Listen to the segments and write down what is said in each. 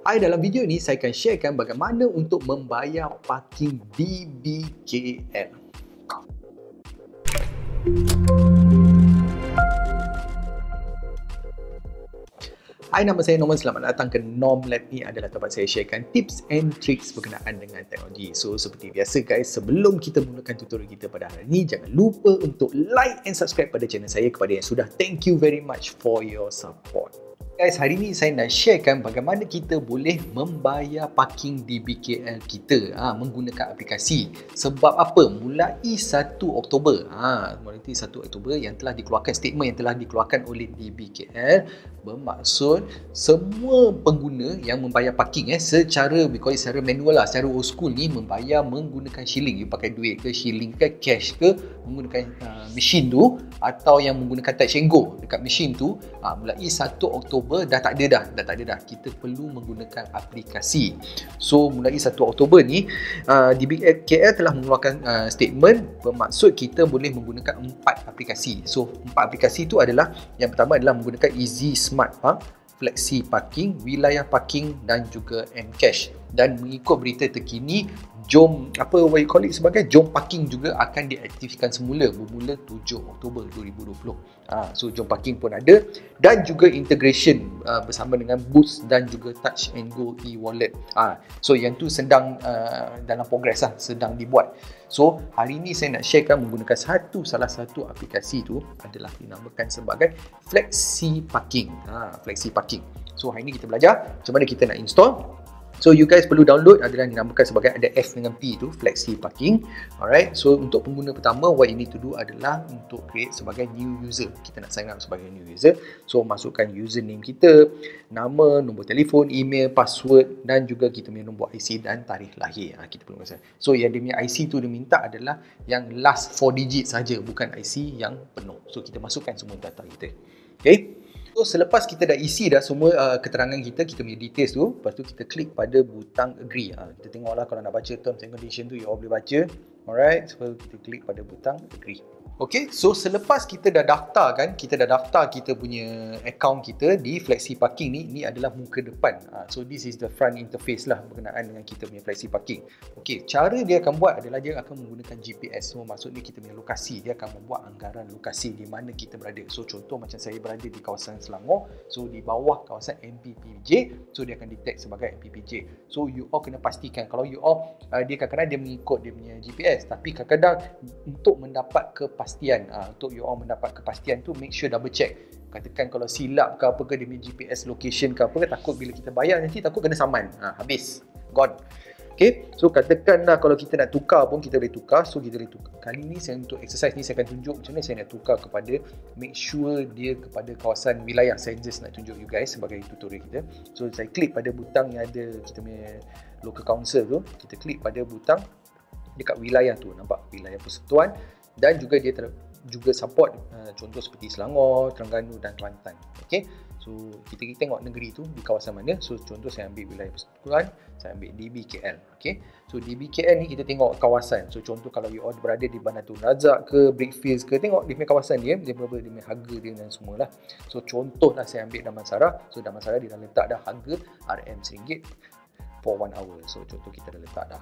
Dalam video ni saya akan sharekan bagaimana untuk membayar parking DBKL. Nama saya Norman, selamat datang ke Lab. Ni adalah tempat saya sharekan tips and tricks berkenaan dengan teknologi. So, seperti biasa guys, sebelum kita mulakan tutorial kita pada hari ini, jangan lupa untuk like and subscribe pada channel saya. Kepada yang sudah, thank you very much for your support. Guys, hari ni saya nak sharekan bagaimana kita boleh membayar parking DBKL kita menggunakan aplikasi. Sebab apa? Mulai 1 Oktober. Mulai 1 Oktober yang telah dikeluarkan, statement yang telah dikeluarkan oleh DBKL bermaksud semua pengguna yang membayar parking secara manual lah, secara old school ni, membayar menggunakan shilling. You pakai duit ke, shilling ke, cash ke, menggunakan mesin tu, atau yang menggunakan touch and go dekat mesin tu, mulai 1 Oktober dah tak ada dah. Kita perlu menggunakan aplikasi. So mulai 1 Oktober ni DBKL telah mengeluarkan statement bermaksud kita boleh menggunakan 4 aplikasi. So 4 aplikasi tu adalah, yang pertama adalah menggunakan Easy Smart Park, Flexiparking, Wilayah Parking dan juga Mcash. Dan mengikut berita terkini, Jom Parking juga akan diaktifkan semula bermula 7 Oktober 2020. So Jom Parking pun ada, dan juga integration bersama dengan Boost dan juga Touch and Go e-wallet. So yang tu sedang dalam progress sedang dibuat. So hari ni saya nak sharekan menggunakan salah satu aplikasi tu adalah dinamakan sebagai Flexiparking. Flexiparking. So hari ni kita belajar macam mana kita nak install. So you guys perlu download, adalah dinamakan sebagai, ada F dengan P tu, Flexiparking. Alright, so untuk pengguna pertama, what you need to do adalah untuk create sebagai new user. Kita nak sign up sebagai new user. So masukkan username kita, nama, nombor telefon, email, password dan juga kita punya nombor IC dan tarikh lahir. Kita perlu masukkan. So yang dia punya IC tu dia minta adalah yang last 4 digit saja, bukan IC yang penuh. So kita masukkan semua data kita. Okay. So selepas kita dah isi dah semua keterangan kita punya details tu, lepas tu kita klik pada butang agree. Kita tengoklah kalau nak baca terms and condition tu, you all boleh baca. Alright, so kita klik pada butang agree. Okay, so selepas kita dah daftar kita punya account kita di Flexiparking ni adalah muka depan. So this is the front interface lah berkenaan dengan kita punya Flexiparking. Okay, cara dia akan buat adalah dia akan menggunakan GPS. So maksudnya kita punya lokasi, dia akan membuat anggaran lokasi di mana kita berada. So contoh macam saya berada di kawasan Selangor, so di bawah kawasan MPPJ, so dia akan detect sebagai MPPJ. So you all kena pastikan kalau you all dia kadang-kadang dia mengikut dia punya GPS, tapi kadang-kadang untuk mendapat kepastian, untuk you all mendapat kepastian tu, make sure double check. Katakan kalau silap ke apa ke dia punya GPS location ke apa ke, takut bila kita bayar nanti takut kena saman, habis, gone. Okay, so katakanlah kalau kita nak tukar pun kita boleh tukar. So kita boleh tukar. Kali ni saya, untuk exercise ni saya akan tunjuk macam mana saya nak tukar kepada, make sure dia kepada kawasan wilayah. Saya just nak tunjuk you guys sebagai tutorial kita. So saya klik pada butang yang ada kita punya local council tu, kita klik pada butang dekat wilayah tu, nampak wilayah persekutuan, dan juga dia juga support contoh seperti Selangor, Terengganu dan Kelantan. Okay, so kita tengok negeri tu di kawasan mana. So contoh saya ambil wilayah persekutuan, saya ambil DBKL. Okay, so DBKL ni kita tengok kawasan. So contoh kalau you all berada di Bandar Tun Razak ke, Brickfields ke, tengok dia punya kawasan dia berapa, dia punya harga dia dan semualah. So contohlah saya ambil Damansara. So Damansara dia dah letak dah harga RM RM1 for 1 hour. So contoh kita dah letak dah.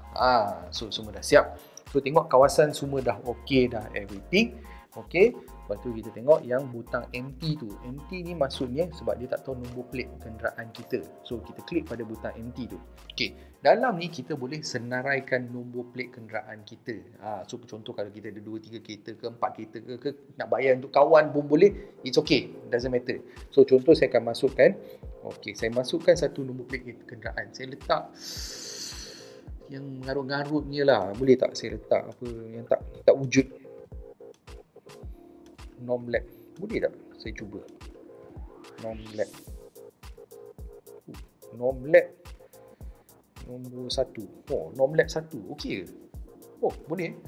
So semua dah siap. So tengok kawasan semua dah okey dah, everything. Okey. Lepas tu kita tengok yang butang empty tu. Empty ni maksudnya sebab dia tak tahu nombor plate kenderaan kita. So kita klik pada butang empty tu. Okey. Dalam ni kita boleh senaraikan nombor plate kenderaan kita. So contoh kalau kita ada 2-3 kereta ke 4 kereta ke nak bayar untuk kawan pun boleh. It's okay. Doesn't matter. So contoh saya akan masukkan. Okey, saya masukkan satu nombor plate kenderaan. Saya letak yang ngarut-ngarutnya lah. Boleh tak saya letak apa yang tak wujud? Nomlab. Boleh tak saya cuba? Nomlab. Nomlab nombor 1. Oh, Nomlab 1. Okey ke? Oh, boleh.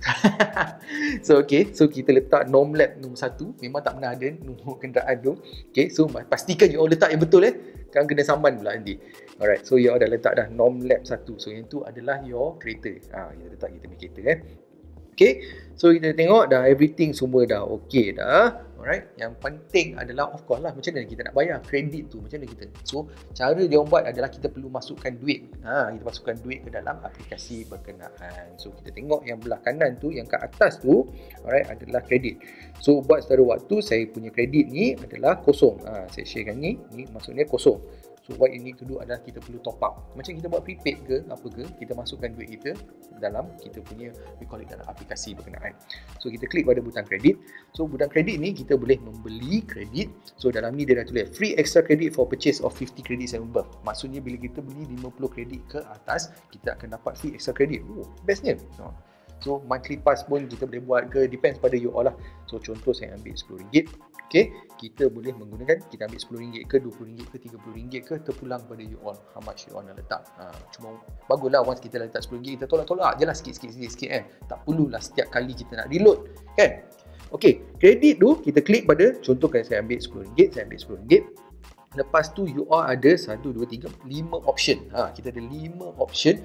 So okey, so kita letak Nomlab nombor 1. Memang tak pernah ada nombor kenderaan tu. Okey, so pastikan you all letak yang betul kan kena saman pula nanti. Alright, so you all dah letak dah Nomlab 1. So yang tu adalah your kereta. Kita letak kita punya kereta Okay, so kita tengok dah everything semua dah okay dah. Alright, yang penting adalah of course lah macam mana kita nak bayar kredit tu, macam mana kita. So cara dia orang buat adalah kita perlu masukkan duit. Kita masukkan duit ke dalam aplikasi berkenaan. So kita tengok yang belah kanan tu, yang kat atas tu, alright, adalah kredit. So buat secara waktu saya punya kredit ni adalah kosong. Saya sharekan ni maksudnya kosong. So what you need to do adalah kita perlu top up. Macam kita buat prepaid ke apa ke, kita masukkan duit kita dalam kita punya, we call it dalam aplikasi berkenaan. So kita klik pada butang kredit. So butang kredit ni kita boleh membeli kredit. So dalam ni dia dah tulis free extra credit for purchase of 50 credits and above. Maksudnya bila kita beli 50 kredit ke atas, kita akan dapat free extra credit. Bestnya. So monthly pass pun kita boleh buat ke, depends pada you all lah. So contoh saya ambil RM10. Okay, kita boleh menggunakan, kita ambil RM10 ke, RM20 ke, RM30 ke, terpulang pada you all, how much you all nak letak. Cuma baguslah once kita letak RM10, kita tolak-tolak je lah sikit-sikit kan. Tak perlulah setiap kali kita nak reload kan. Okay, kredit tu kita klik pada, contoh kalau saya ambil RM10, saya ambil RM10. Lepas tu you all ada 1, 2, 3, 5 option. Kita ada 5 option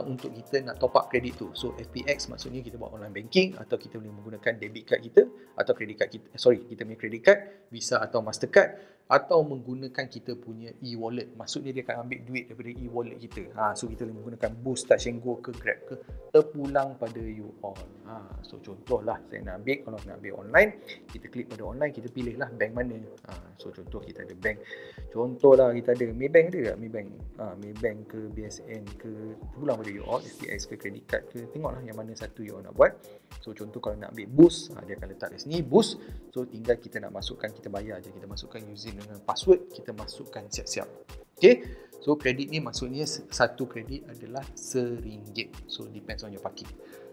untuk kita nak top up kredit tu. So FPX maksudnya kita buat online banking, atau kita boleh menggunakan debit card kita atau kredit card kita, kita punya kredit card, Visa atau Mastercard, atau menggunakan kita punya e-wallet. Maksudnya dia akan ambil duit daripada e-wallet kita. So kita boleh menggunakan Boost, Touch and Go ke Grab ke, terpulang pada you all. So contohlah saya nak ambil, kalau nak ambil online, kita klik pada online, kita pilih lah bank mana. So contoh kita ada bank, contohlah kita ada Maybank, ada tak Maybank? Maybank ke BSN ke, terpulang pada you all, SPX ke credit card ke, tengoklah yang mana satu you all nak buat. So contoh kalau nak ambil Boost, dia akan letak kat sini Boost. So tinggal kita nak masukkan, kita bayar je, kita masukkan username dengan password, kita masukkan siap-siap. Okay, so kredit ni maksudnya satu kredit adalah RM1. So depends on your parking.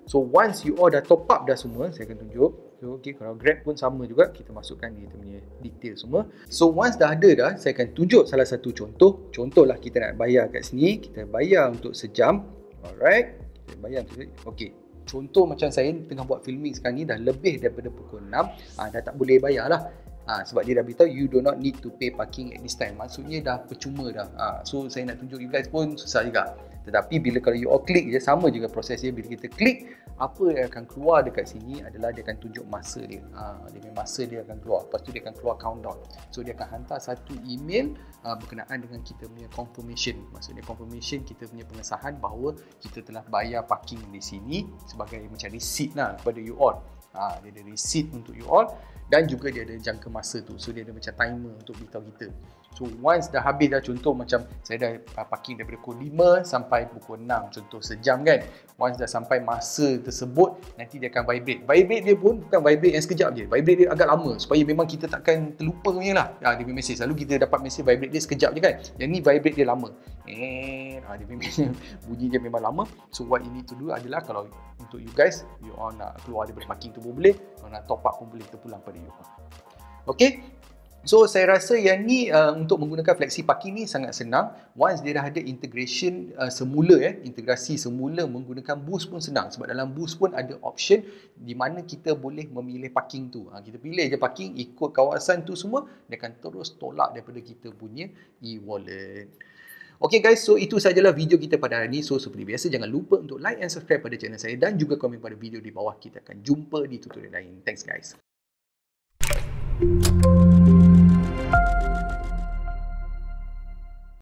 So once you all dah top up dah semua, saya akan tunjuk. So okay, kalau Grab pun sama juga, kita masukkan kita punya detail semua. So once dah ada dah, saya akan tunjuk salah satu contoh. Contohlah kita nak bayar kat sini, kita bayar untuk sejam. Alright, kita bayar untuk sejam. Okay, contoh macam saya tengah buat filming sekarang ni, dah lebih daripada pukul 6, dah tak boleh bayar lah. Sebab dia dah beritahu you do not need to pay parking at this time. Maksudnya dah percuma dah. So saya nak tunjuk you guys pun susah juga. Tetapi bila kalau you all klik je, sama juga proses dia. Bila kita klik, apa yang akan keluar dekat sini adalah dia akan tunjuk masa dia. Dia punya masa dia akan keluar. Lepas tu dia akan keluar countdown. So dia akan hantar satu email berkenaan dengan kita punya confirmation. Maksudnya confirmation kita punya pengesahan bahawa kita telah bayar parking di sini sebagai macam receipt lah kepada you all. Dia ada receipt untuk you all, dan juga dia ada jangka masa tu. So dia ada macam timer untuk beritahu kita. So once dah habis dah, contoh macam saya dah parking daripada pukul 5 sampai pukul 6, contoh sejam kan. Once dah sampai masa tersebut, nanti dia akan vibrate. Vibrate dia pun bukan vibrate yang sekejap je. Vibrate dia agak lama supaya memang kita takkan terlupa punya lah. Dia punya mesej, selalu kita dapat mesej vibrate dia sekejap je kan. Yang ni vibrate dia lama. Dia punya bunyi dia memang lama. So what you need to do adalah, kalau untuk you guys, you all nak keluar daripada parking tu pun boleh, kalau nak top up pun boleh, terpulang pada you all. Okay, so saya rasa yang ni untuk menggunakan Flexiparking ni sangat senang. Once dia dah ada integration semula, integrasi semula menggunakan Boost pun senang. Sebab dalam Boost pun ada option di mana kita boleh memilih parking tu. Kita pilih je parking, ikut kawasan tu semua, dia akan terus tolak daripada kita punya e-wallet. Okay guys, so itu sajalah video kita pada hari ini. So seperti biasa, jangan lupa untuk like and subscribe pada channel saya, dan juga komen pada video di bawah. Kita akan jumpa di tutorial lain. Thanks guys.